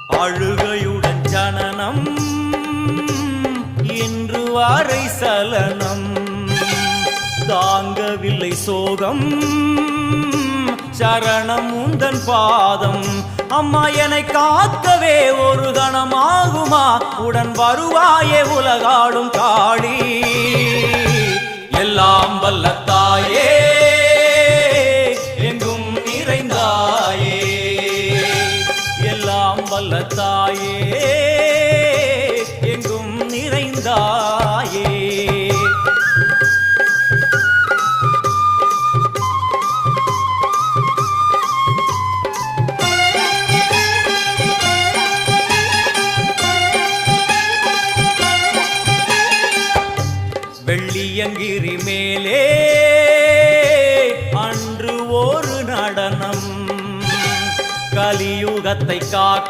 அழுகையுடன் ஜனனம் இன்று வாரை சலனம் தாங்கவில்லை சோகம் சரணம் உந்தன் பாதம் அம்மா என்னை காக்கவே ஒரு கணமாகுமா உடன் வருவாயே உலகாடும் காளி எல்லாம் வல்ல தாயே எங்கும் நிறைந்தாயே எல்லாம் வல்ல தாயே எங்கும் நிறைந்தாயே வெள்ளியங்கிரி மேலே அன்று ஒரு நடனம் கலியுகத்தை காக்க